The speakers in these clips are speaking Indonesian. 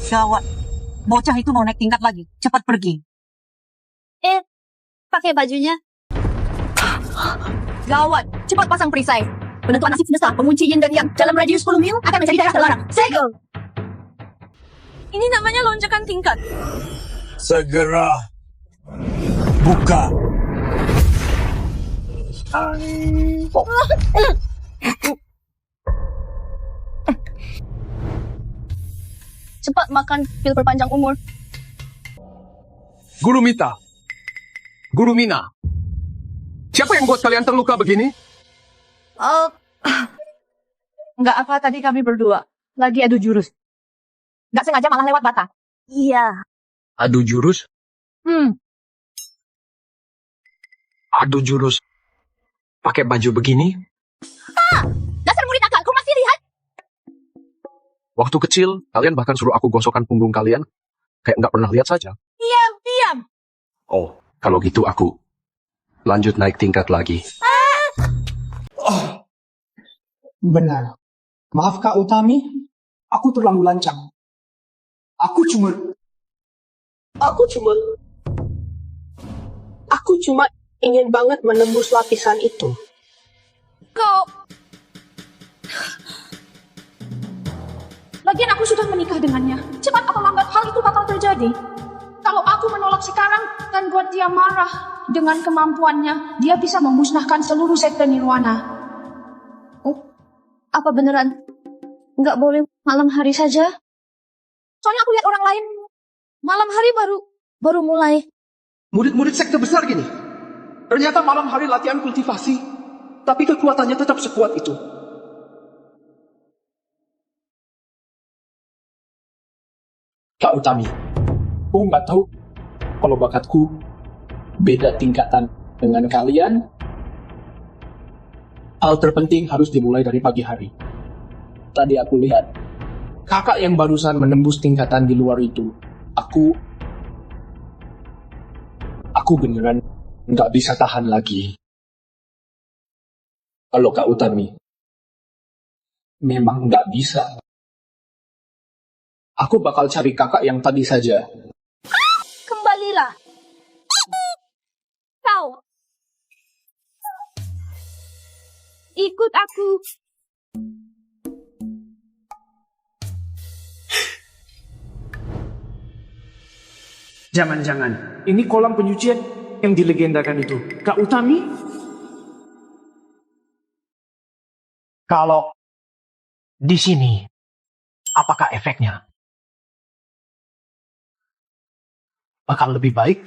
Gawat. Bocah itu mau naik tingkat lagi. Cepat pergi. Pakai bajunya. Gawat, cepat pasang perisai. Penentuan nasib semesta, pengunci yin dan yang dalam radius 10 mil akan menjadi daerah terlarang. Segel! Ini namanya lonjakan tingkat. Segera buka. Cepat makan pil perpanjang umur. Guru Mita. Guru Mina. Siapa yang buat kalian terluka begini? Nggak apa tadi kami berdua. Lagi adu jurus. Nggak sengaja malah lewat bata. Iya. Adu jurus? Hmm, Adu jurus. Pakai baju begini? dasar murid nakal, kau masih lihat? Waktu kecil, kalian bahkan suruh aku gosokkan punggung kalian. Kayak nggak pernah lihat saja. Diam. Oh, kalau gitu aku lanjut naik tingkat lagi. Benar. Maaf Kak Utami, aku terlalu lancang. Aku cuma ingin banget menembus lapisan itu. Kau... Lagian aku sudah menikah dengannya. Cepat atau lambat hal itu bakal terjadi. Kalau aku menolak sekarang dan buat dia marah, dengan kemampuannya, dia bisa memusnahkan seluruh sekte Nirwana. Apa beneran nggak boleh malam hari saja? Soalnya aku lihat orang lain. Malam hari baru mulai. Murid-murid sekte besar gini. Ternyata malam hari latihan kultivasi, tapi kekuatannya tetap sekuat itu. Kak Utami, aku nggak tahu kalau bakatku beda tingkatan dengan kalian. Hal terpenting harus dimulai dari pagi hari. Tadi aku lihat kakak yang barusan menembus tingkatan di luar itu. Aku beneran nggak bisa tahan lagi. Kalau Kak Utami memang nggak bisa, aku bakal cari kakak yang tadi saja. Kembalilah. Kau. Ikut aku. Jangan-jangan ini kolam penyucian yang dilegendakan itu. Kak Utami? Kalau di sini, apakah efeknya bakal lebih baik?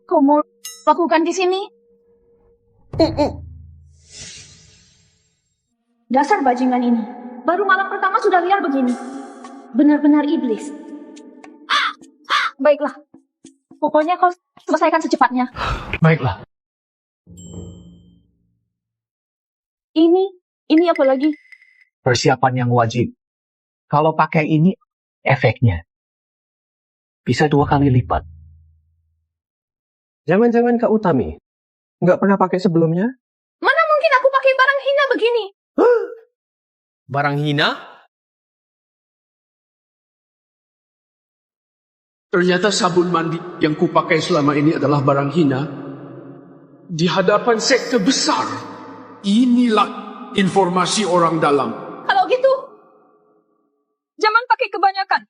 Kau mau lakukan di sini? Dasar bajingan ini. Baru malam pertama sudah liar begini. Benar-benar iblis. Baiklah. Pokoknya kau selesaikan secepatnya. Baiklah. Ini apa lagi? Persiapan yang wajib. Kalau pakai ini, efeknya bisa 2 kali lipat. Jangan-jangan Kak Utami nggak pernah pakai sebelumnya? Mana mungkin aku pakai barang hina begini? Barang hina? Ternyata sabun mandi yang kupakai selama ini adalah barang hina. Di hadapan sekte besar. Inilah informasi orang dalam. Kalau gitu, jangan pakai kebanyakan.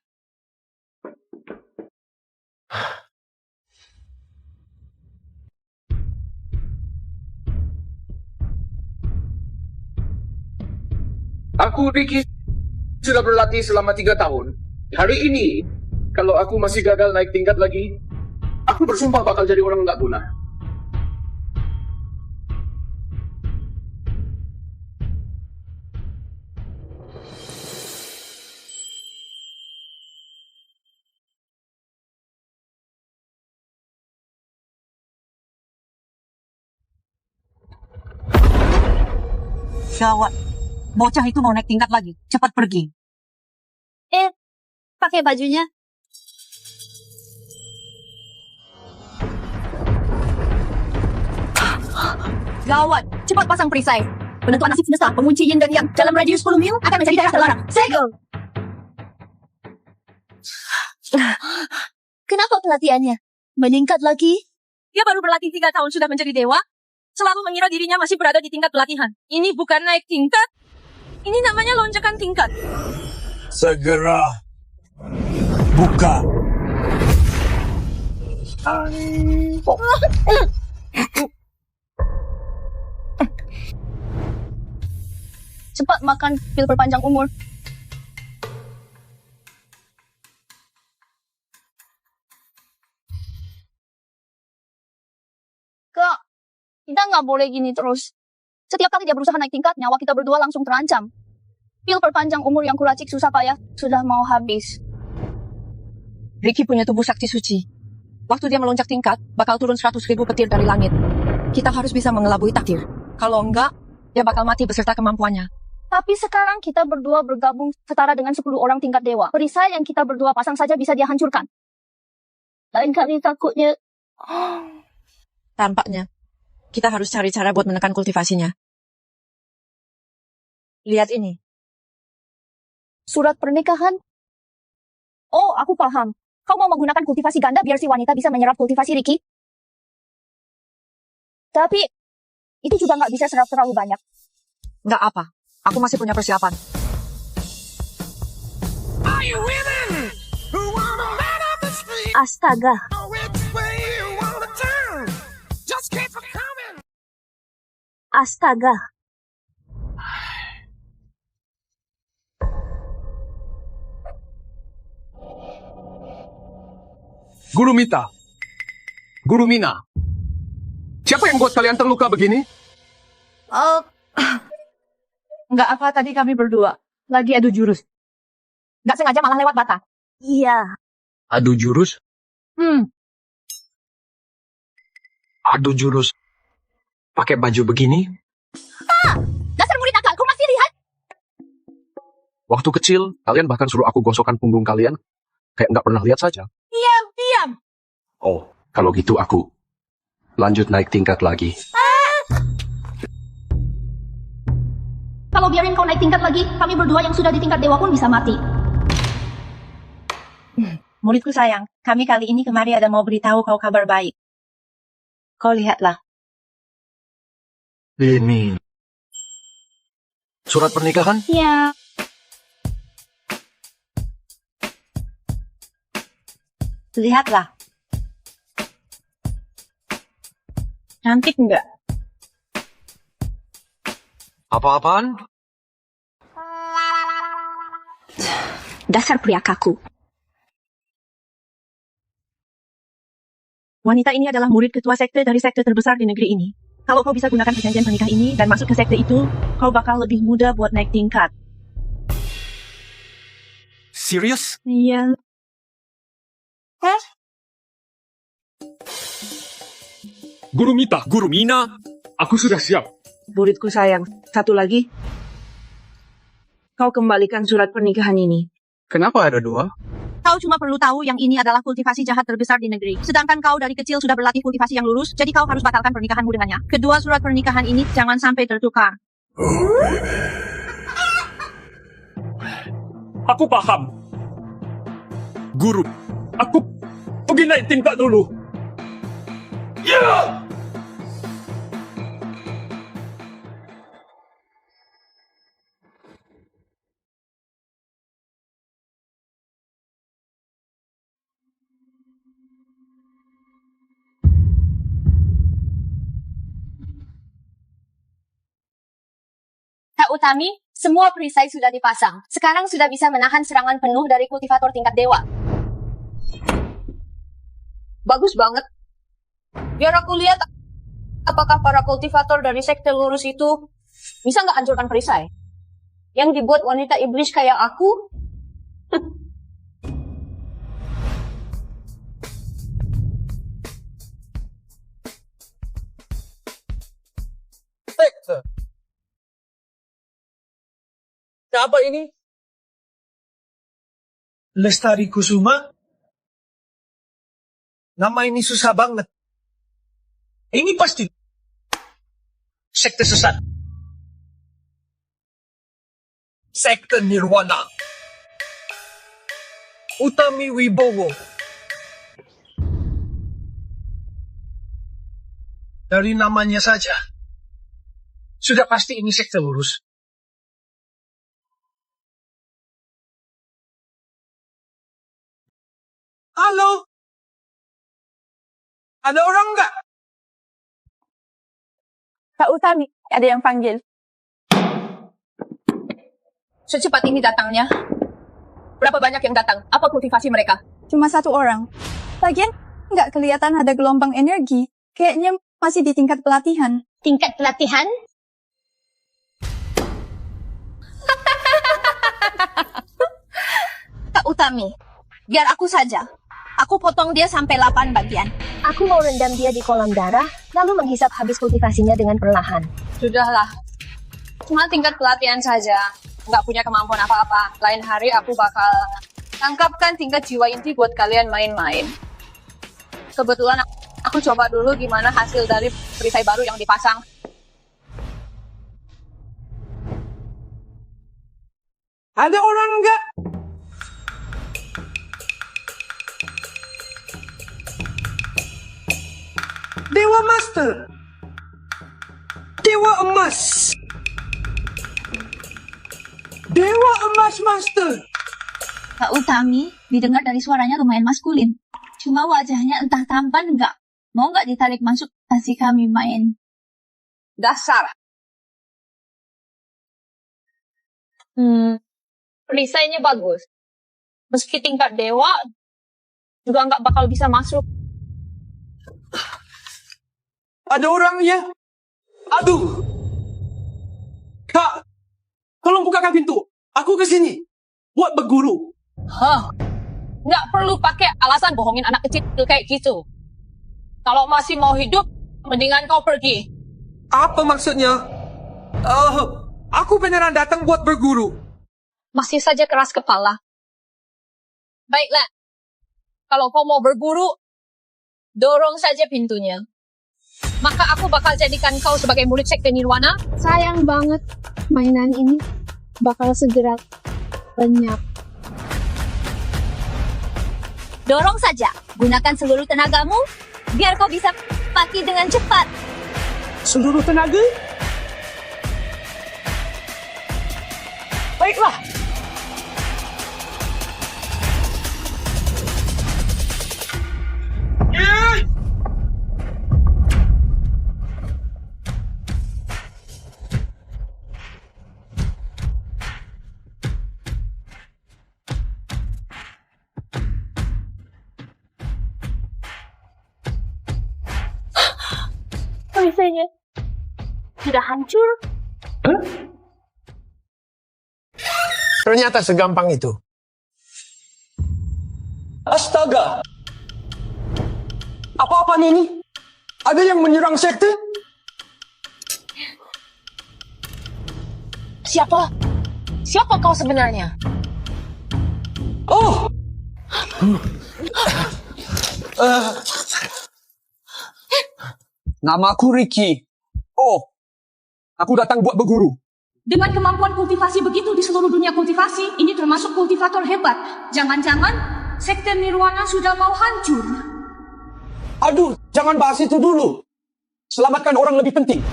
Aku Ricky sudah berlatih selama 3 tahun. Hari ini, kalau aku masih gagal naik tingkat lagi, aku bersumpah bakal jadi orang nggak guna. Gawat. Bocah itu mau naik tingkat lagi. Cepat pergi. Pakai bajunya. Gawat, cepat pasang perisai. Penentuan nasib semesta, pengunci yin dan yang dalam radius 10 mil akan menjadi daerah terlarang. Segel! Kenapa pelatihannya? Meningkat lagi? Dia baru berlatih 3 tahun sudah menjadi dewa. Selalu mengira dirinya masih berada di tingkat pelatihan. Ini bukan naik tingkat. Ini namanya lonjakan tingkat. Segera buka. Cepat makan pil perpanjang umur. Kak, kita nggak boleh gini terus. Setiap kali dia berusaha naik tingkat, nyawa kita berdua langsung terancam. Pil perpanjang umur yang kuracik susah payah sudah mau habis. Ricky punya tubuh sakti suci. Waktu dia melonjak tingkat, bakal turun 100.000 petir dari langit. Kita harus bisa mengelabui takdir. Kalau enggak, dia bakal mati beserta kemampuannya. Tapi sekarang kita berdua bergabung setara dengan 10 orang tingkat dewa. Perisai yang kita berdua pasang saja bisa dia hancurkan. Lain kali takutnya... Tampaknya, kita harus cari cara buat menekan kultivasinya. Lihat ini. Surat pernikahan? Oh, aku paham. Kau mau menggunakan kultivasi ganda biar si wanita bisa menyerap kultivasi Ricky? Tapi, itu juga nggak bisa serap terlalu banyak. Nggak apa, aku masih punya persiapan. Astaga. Astaga. Guru Mita. Guru Mina. Siapa yang buat kalian terluka begini? Nggak apa, tadi kami berdua lagi adu jurus. Nggak sengaja malah lewat bata. Iya. Adu jurus? Adu jurus? Pakai baju begini? Dasar murid nakal, kau masih lihat? Waktu kecil, kalian bahkan suruh aku gosokkan punggung kalian. Kayak nggak pernah lihat saja. Diam. Oh, kalau gitu aku lanjut naik tingkat lagi. Kalau biarin kau naik tingkat lagi, kami berdua yang sudah di tingkat dewa pun bisa mati. Muridku sayang, kami kali ini kemari ada mau beritahu kau kabar baik. Kau lihatlah. Ini. Surat pernikahan? Ya. Lihatlah. Cantik enggak? Apa-apaan? Dasar pria kaku. Wanita ini adalah murid ketua sekte dari sekte terbesar di negeri ini. Kalau kau bisa gunakan perjanjian pernikah ini dan masuk ke sekte itu, kau bakal lebih mudah buat naik tingkat. Serius? Iya. Guru Mita, Guru Mina, aku sudah siap. Muridku sayang, satu lagi. Kau kembalikan surat pernikahan ini. Kenapa ada 2? Kau cuma perlu tahu yang ini adalah kultivasi jahat terbesar di negeri. Sedangkan kau dari kecil sudah berlatih kultivasi yang lurus, jadi kau harus batalkan pernikahanmu dengannya. Kedua surat pernikahan ini jangan sampai tertukar. Aku paham. Guru, aku pergi naik tingkat dulu. Ya! Kak Utami, semua perisai sudah dipasang. Sekarang sudah bisa menahan serangan penuh dari kultivator tingkat dewa. Bagus banget. Biar aku lihat apakah para kultivator dari sekte lurus itu bisa nggak hancurkan perisai. Yang dibuat wanita iblis kayak aku. Siapa ini? Lestari Kusuma? Nama ini susah banget. Ini pasti sekte sesat. Sekte Nirwana. Utami Wibowo. Dari namanya saja, sudah pasti ini sekte lurus. Halo? Ada orang nggak? Kak Utami, ada yang panggil. Secepat ini datangnya. Berapa banyak yang datang? Apa kultivasi mereka? Cuma 1 orang. Lagian, nggak kelihatan ada gelombang energi. Kayaknya masih di tingkat pelatihan. Tingkat pelatihan? Kak Utami, biar aku saja. Aku potong dia sampai 8 bagian. Aku mau rendam dia di kolam darah, lalu menghisap habis kultivasinya dengan perlahan. Sudahlah. Cuma tingkat pelatihan saja. Nggak punya kemampuan apa-apa. Lain hari aku bakal tangkapkan tingkat jiwa inti buat kalian main-main. Kebetulan aku coba dulu gimana hasil dari perisai baru yang dipasang. Ada orang nggak? Dewa Master. Dewa Emas. Dewa Emas Master. Kak Utami, didengar dari suaranya lumayan maskulin. Cuma wajahnya entah tampan nggak. Mau nggak ditarik masuk, kasih kami main. Dasar. Perisainya bagus. Meski tingkat dewa, juga nggak bakal bisa masuk. Ada orang ya? Aduh. Kak, tolong bukakan pintu. Aku ke sini. Buat berguru. Hah? Nggak perlu pakai alasan bohongin anak kecil kayak gitu. Kalau masih mau hidup, mendingan kau pergi. Apa maksudnya? Aku beneran datang buat berguru. Masih saja keras kepala. Baiklah. Kalau kau mau berguru, dorong saja pintunya. Maka aku bakal jadikan kau sebagai murid sekte Nirwana. Sayang banget, mainan ini bakal segera lenyap. Dorong saja. Gunakan seluruh tenagamu, biar kau bisa mati dengan cepat. Seluruh tenaga? Baiklah. Perisainya sudah hancur. Ternyata segampang itu. Astaga! Apa-apaan ini? Ada yang menyerang sekte? Siapa? Siapa kau sebenarnya? Oh! Namaku Ricky. Oh, aku datang buat berguru. Dengan kemampuan kultivasi begitu di seluruh dunia kultivasi, ini termasuk kultivator hebat. Jangan-jangan sekte Nirwana sudah mau hancur. Aduh, jangan bahas itu dulu. Selamatkan orang lebih penting.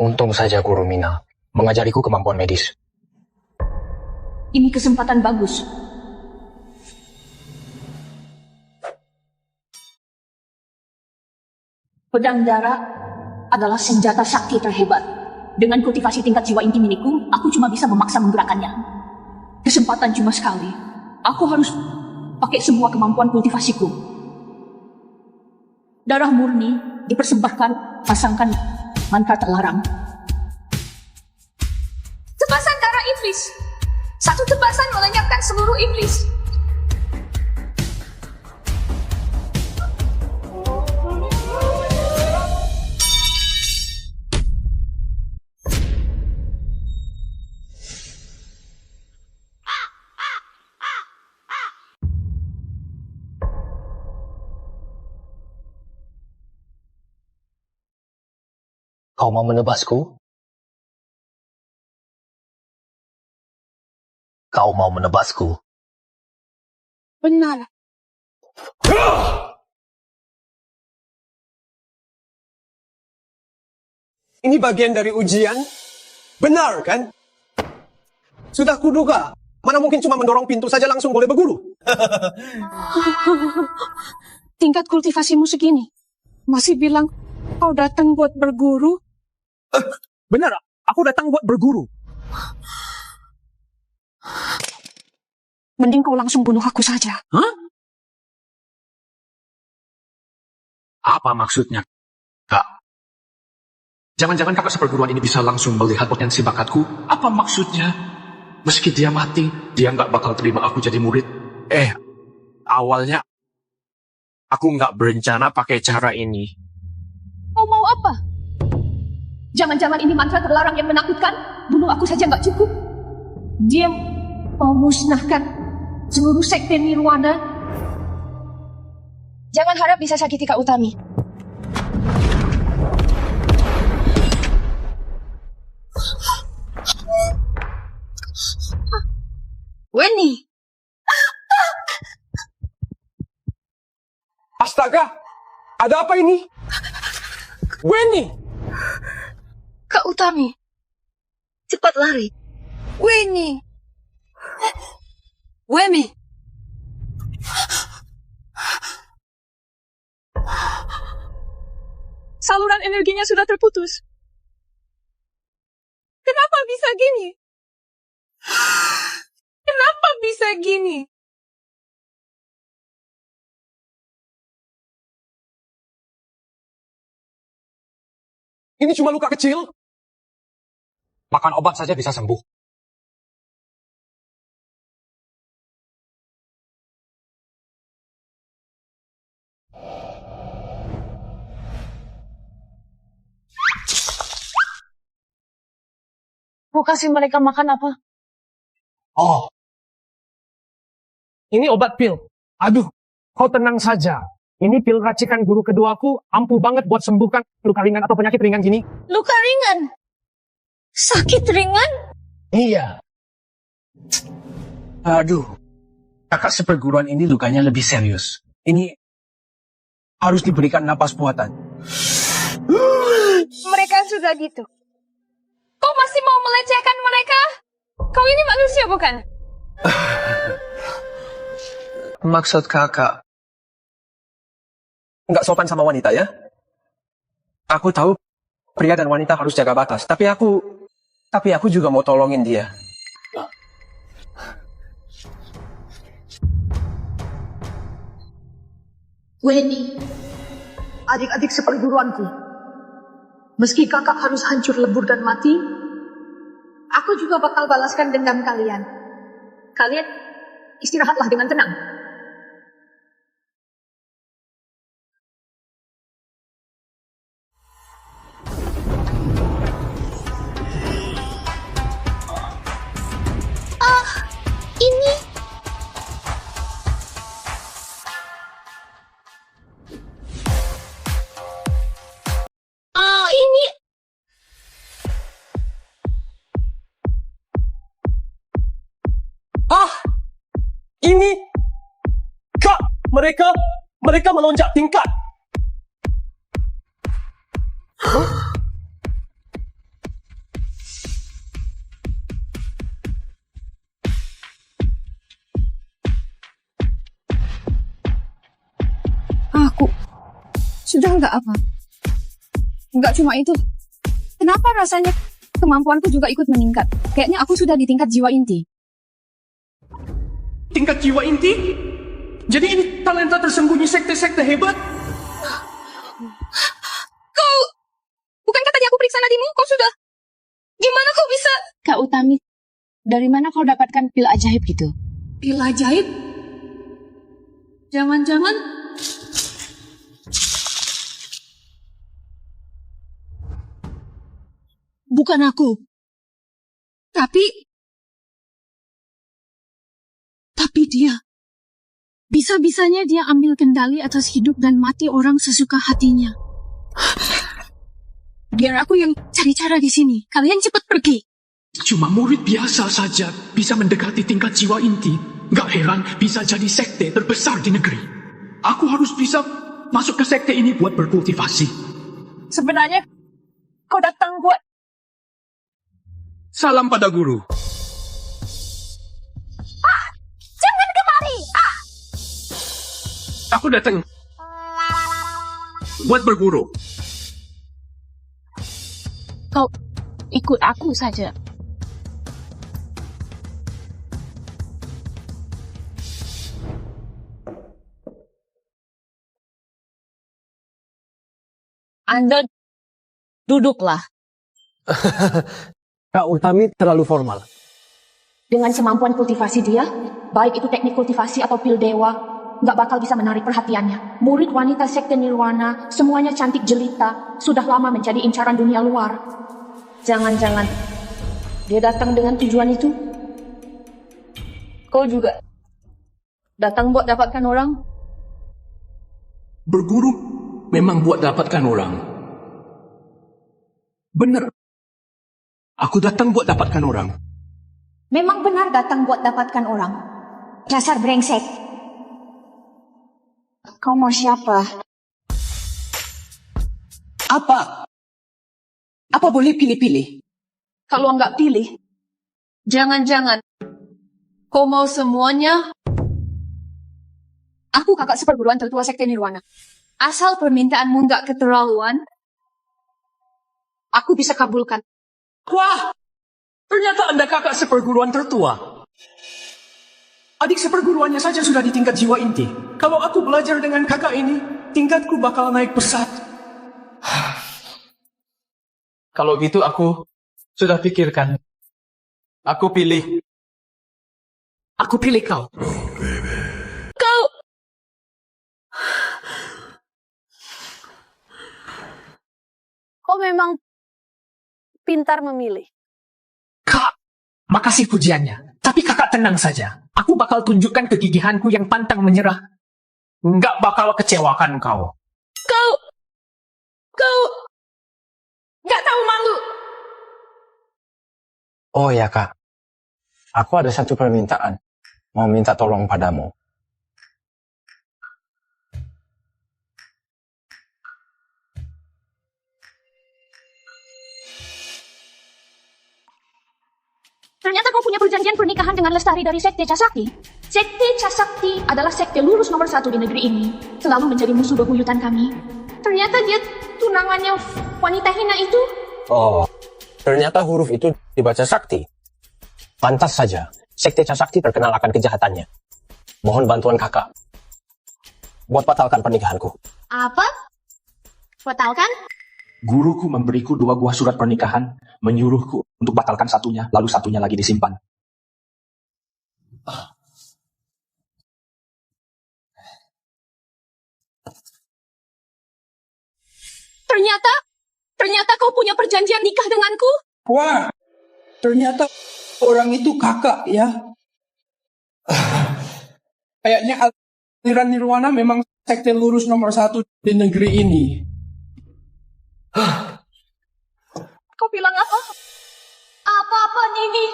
Untung saja Guru Mina mengajariku kemampuan medis. Ini kesempatan bagus. Pedang darah adalah senjata sakti terhebat. Dengan kultivasi tingkat jiwa inti milikku, aku cuma bisa memaksa menggerakkannya. Kesempatan cuma sekali. Aku harus pakai semua kemampuan kultivasiku. Darah murni dipersembahkan, pasangkan mantra terlarang. Tebasan darah iblis. Satu tebasan melenyapkan seluruh iblis. Kau mau menebasku? Kau mau menebasku? Benar. Ini bagian dari ujian? Benar kan? Sudah kuduga. Mana mungkin cuma mendorong pintu saja langsung boleh berguru? Tingkat kultivasimu segini. Masih bilang kau datang buat berguru? Benar, aku datang buat berguru. Mending kau langsung bunuh aku saja. Hah? Apa maksudnya, Kak? Jangan-jangan kakak seperguruan ini bisa langsung melihat potensi bakatku? Apa maksudnya? Meski dia mati, dia nggak bakal terima aku jadi murid. Awalnya aku nggak berencana pakai cara ini. Kau mau apa? Jangan-jangan ini mantra terlarang yang menakutkan? Bunuh aku saja nggak cukup. Dia mau musnahkan seluruh sekte Nirwana. Jangan harap bisa sakiti Kak Utami. Weni, Astaga, ada apa ini? Weni! Kak Utami, cepat lari. Weni, Wemi. Saluran energinya sudah terputus. Kenapa bisa gini? Kenapa bisa gini? Ini cuma luka kecil. Makan obat saja bisa sembuh. Mau kasih mereka makan apa? Oh. Ini obat pil. Aduh, kau tenang saja. Ini pil racikan guru keduaku ampuh banget buat sembuhkan luka ringan atau penyakit ringan gini. Luka ringan? Sakit ringan? Iya. Aduh, kakak seperguruan ini lukanya lebih serius. Ini harus diberikan napas buatan. Mereka sudah gitu. Kau masih mau melecehkan mereka? Kau ini manusia bukan? Maksud kakak? Nggak sopan sama wanita ya? Aku tahu pria dan wanita harus jaga batas. Tapi aku juga mau tolongin dia. Weni, adik-adik seperguruanku. Meski kakak harus hancur lebur dan mati, aku juga bakal balaskan dendam kalian. Kalian istirahatlah dengan tenang. Ini ini Ini Kak, mereka melonjak tingkat. Aku sudah nggak apa. Nggak cuma itu. Kenapa rasanya kemampuanku juga ikut meningkat? Kayaknya aku sudah di tingkat jiwa inti. Tingkat jiwa inti? Jadi ini talenta tersembunyi sekte-sekte hebat? Kau, bukankah tadi aku periksa nadimu? Kau sudah? Gimana kau bisa? Kak Utami, dari mana kau dapatkan pil ajaib gitu? Pil ajaib? Jangan-jangan Bukan aku. Tapi dia. Bisa-bisanya dia ambil kendali atas hidup dan mati orang sesuka hatinya. Biar aku yang cari cara di sini. Kalian cepat pergi. Cuma murid biasa saja bisa mendekati tingkat jiwa inti. Gak heran bisa jadi sekte terbesar di negeri. Aku harus bisa masuk ke sekte ini buat berkultivasi. Sebenarnya kau datang buat... Salam pada guru. Jangan kemari! Aku datang buat berguru. Kau ikut aku saja. Anda duduklah. Kak Utami terlalu formal. Dengan kemampuan kultivasi dia, baik itu teknik kultivasi atau pil dewa, nggak bakal bisa menarik perhatiannya. Murid wanita sekte Nirwana, semuanya cantik jelita, sudah lama menjadi incaran dunia luar. Jangan-jangan dia datang dengan tujuan itu. Kau juga datang buat dapatkan orang? Berguru memang buat dapatkan orang. Benar. Aku datang buat dapatkan orang. Memang benar datang buat dapatkan orang. Dasar brengsek. Kau mau siapa? Apa? Apa boleh pilih-pilih? Kalau nggak pilih, jangan-jangan kau mau semuanya? Aku kakak seperguruan tertua sekte Nirwana. Asal permintaanmu nggak keterlaluan, aku bisa kabulkan. Wah, ternyata Anda kakak seperguruan tertua. Adik seperguruannya saja sudah di tingkat jiwa inti. Kalau aku belajar dengan kakak ini, tingkatku bakal naik pesat. Kalau gitu aku sudah pikirkan. Aku pilih. Aku pilih kau. Kau memang pintar memilih. Kak, makasih pujiannya. Tapi kakak tenang saja. Aku bakal tunjukkan kegigihanku yang pantang menyerah. Nggak bakal kecewakan kau. Kau nggak tahu malu. Oh ya kak, aku ada satu permintaan. Mau minta tolong padamu. Ternyata kau punya perjanjian pernikahan dengan Lestari dari Sekte Casakti. Sekte Casakti adalah sekte lurus nomor 1 di negeri ini. Selalu menjadi musuh bebuyutan kami. Ternyata dia tunangannya wanita hina itu. Oh, ternyata huruf itu dibaca sakti. Pantas saja, Sekte Casakti terkenal akan kejahatannya. Mohon bantuan kakak. Buat batalkan pernikahanku. Apa? Batalkan? Guruku memberiku 2 buah surat pernikahan, menyuruhku untuk batalkan satunya, lalu satunya lagi disimpan. Ternyata kau punya perjanjian nikah denganku? Wah, ternyata orang itu kakak ya. Kayaknya aliran Nirwana memang sekte lurus nomor 1 di negeri ini. Kau bilang apa? Apa-apaan ini?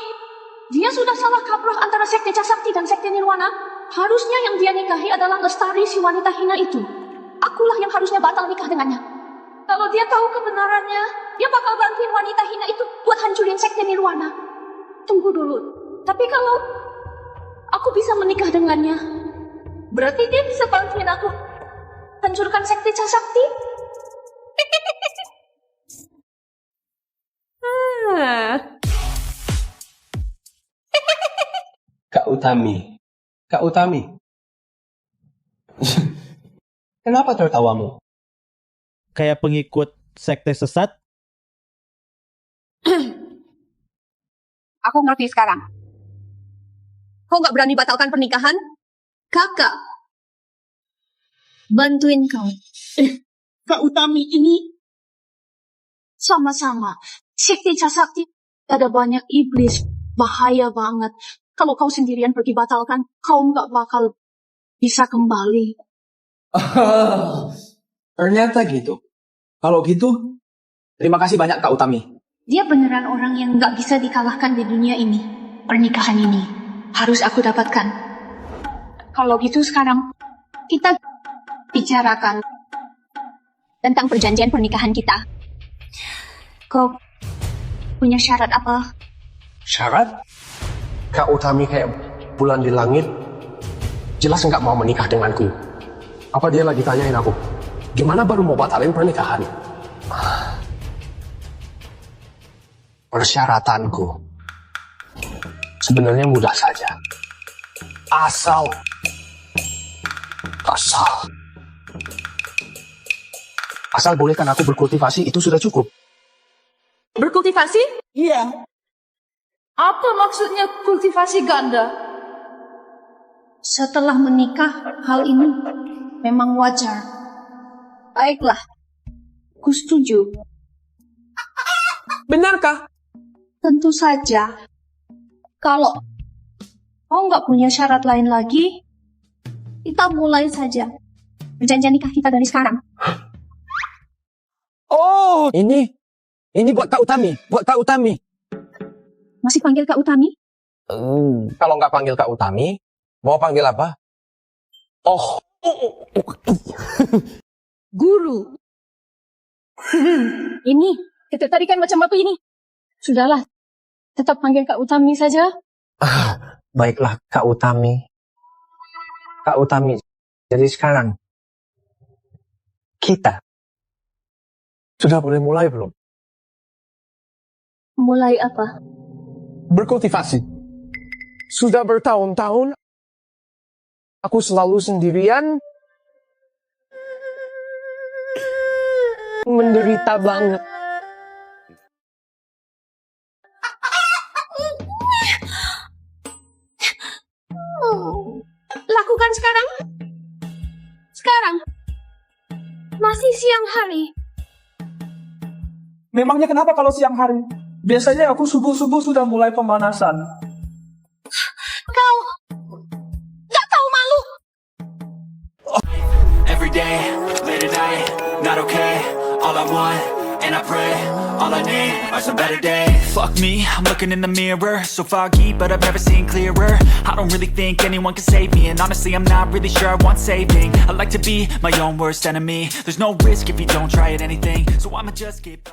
Dia sudah salah kaprah antara Sekte Casakti dan Sekte Nirwana. Harusnya yang dia nikahi adalah Lestari si wanita hina itu. Akulah yang harusnya batal nikah dengannya. Kalau dia tahu kebenarannya, dia bakal bantuin wanita hina itu buat hancurin sekte Nirwana. Tunggu dulu. Tapi kalau aku bisa menikah dengannya, Berarti dia bisa bantuin aku hancurkan sekte Casakti. Kak Utami. Kenapa tertawamu? Kayak pengikut sekte sesat? Aku ngerti sekarang. Kau nggak berani batalkan pernikahan? Kakak bantuin kau. Kak Utami ini sama-sama. Sekte Casakti ada banyak iblis. Bahaya banget. Kalau kau sendirian pergi batalkan, kau nggak bakal bisa kembali. Ternyata gitu. Kalau gitu, Terima kasih banyak Kak Utami. Dia beneran orang yang nggak bisa dikalahkan di dunia ini. Pernikahan ini harus aku dapatkan. Kalau gitu sekarang kita bicarakan tentang perjanjian pernikahan kita. Kau punya syarat apa? Syarat? Kak Utami kayak bulan di langit. Jelas nggak mau menikah denganku. Apa dia lagi tanyain aku? Gimana baru mau batalin pernikahan? Persyaratanku sebenarnya mudah saja. Asal bolehkan aku berkultivasi, itu sudah cukup. Berkultivasi? Iya. Apa maksudnya kultivasi ganda? Setelah menikah, hal ini memang wajar. Baiklah, aku setuju. Benarkah? Tentu saja. Kalau kau nggak punya syarat lain lagi, kita mulai saja perjanjian nikah kita dari sekarang. Oh, Ini buat Kak Utami, Masih panggil Kak Utami? Kalau nggak panggil Kak Utami, mau panggil apa? Oh, Guru. Ini ketertarikan macam apa ini? Sudahlah, tetap panggil Kak Utami saja. baiklah Kak Utami. Jadi sekarang kita sudah boleh mulai belum? Mulai apa? berkultivasi. Sudah bertahun-tahun, aku selalu sendirian, menderita banget. Lakukan sekarang. Sekarang. Masih siang hari. Memangnya kenapa kalau siang hari? Biasanya aku subuh-subuh sudah mulai pemanasan. Kau gak tahu malu. Every day, late at night, not okay. All I want, and I pray, all I need are some better days. Fuck me, I'm looking in the mirror, so foggy, but I've never seen clearer. I don't really think anyone can save me, and honestly I'm not really sure I want saving. I like to be my own worst enemy. There's no risk if you don't try at anything, so I'ma just keep